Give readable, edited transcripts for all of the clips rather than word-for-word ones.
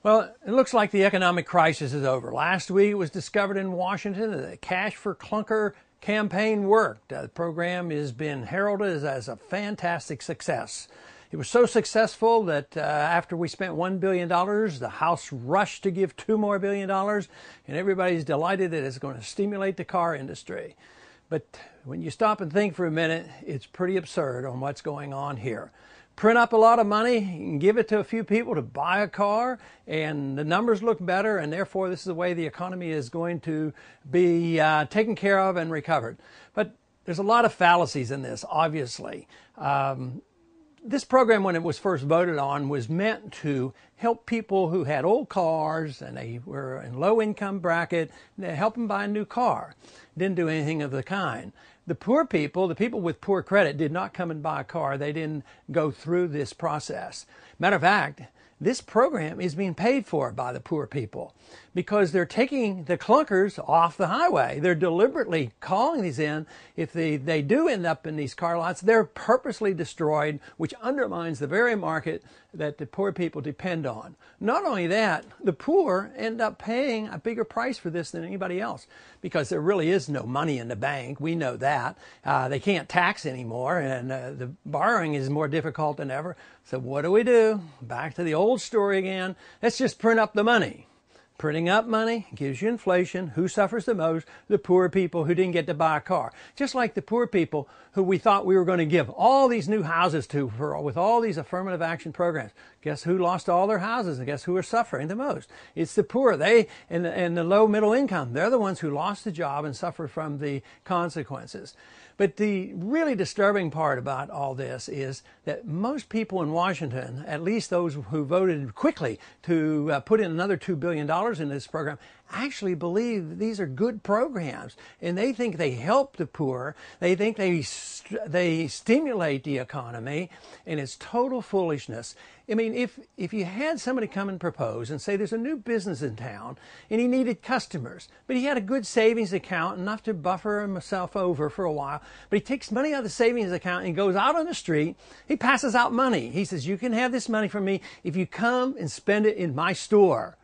Well, it looks like the economic crisis is over. Last week it was discovered in Washington that the Cash for Clunker campaign worked. The program has been heralded as a fantastic success. It was so successful that after we spent $1 billion, the House rushed to give $2 more billion, and everybody's delighted that it's going to stimulate the car industry. But when you stop and think for a minute, it's pretty absurd on what's going on here. Print up a lot of money and give it to a few people to buy a car, and the numbers look better, and therefore this is the way the economy is going to be taken care of and recovered. But there's a lot of fallacies in this, obviously. This program, when it was first voted on, was meant to help people who had old cars and they were in low income bracket, help them buy a new car. Didn't do anything of the kind. The poor people, the people with poor credit, did not come and buy a car. They didn't go through this process. Matter of fact, this program is being paid for by the poor people because they're taking the clunkers off the highway. They're deliberately calling these in. If they do end up in these car lots, they're purposely destroyed, which undermines the very market that the poor people depend on. Not only that, the poor end up paying a bigger price for this than anybody else because there really is no money in the bank. We know that. They can't tax anymore, and the borrowing is more difficult than ever. So what do? Back to the old story again. Let's just print up the money. Printing up money gives you inflation. Who suffers the most? The poor people who didn't get to buy a car. Just like the poor people who we thought we were going to give all these new houses to with all these affirmative action programs. Guess who lost all their houses, and guess who are suffering the most? It's the poor. They and the low middle income. They're the ones who lost the job and suffer from the consequences. But the really disturbing part about all this is that most people in Washington, at least those who voted quickly to put in another $2 billion in this program, actually believe these are good programs, and they think they help the poor. They think they stimulate the economy, and it's total foolishness. I mean, if you had somebody come and propose and say there's a new business in town and he needed customers, but he had a good savings account, enough to buffer himself over for a while, but he takes money out of the savings account and he goes out on the street, he passes out money. He says, you can have this money from me if you come and spend it in my store.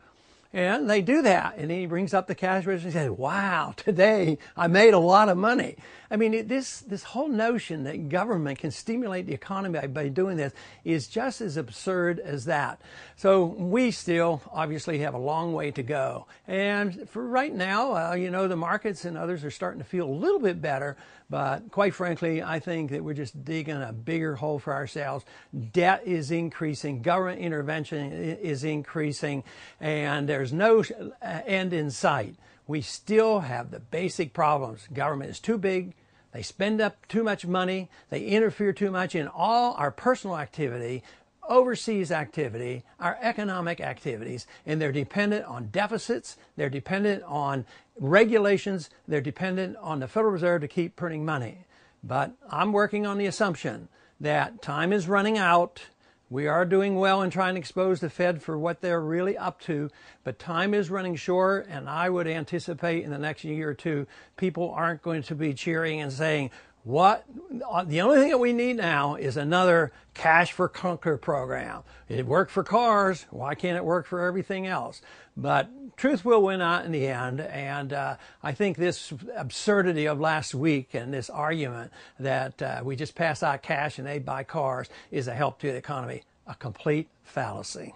And they do that. And he brings up the cash register and says, wow, today I made a lot of money. I mean, this whole notion that government can stimulate the economy by doing this is just as absurd as that. So we still obviously have a long way to go. And for right now, the markets and others are starting to feel a little bit better. But quite frankly, I think that we're just digging a bigger hole for ourselves. Debt is increasing. Government intervention is increasing. And there's no end in sight. We still have the basic problems. Government is too big. They spend up too much money. They interfere too much in all our personal activity, overseas activity, our economic activities, and they're dependent on deficits. They're dependent on regulations. They're dependent on the Federal Reserve to keep printing money. But I'm working on the assumption that time is running out. We are doing well in trying to expose the Fed for what they're really up to, but time is running short, and I would anticipate in the next year or two, people aren't going to be cheering and saying, the only thing that we need now is another Cash for Clunker program. It worked for cars. Why can't it work for everything else? But truth will win out in the end. And I think this absurdity of last week and this argument that we just pass out cash and they buy cars is a help to the economy. A complete fallacy.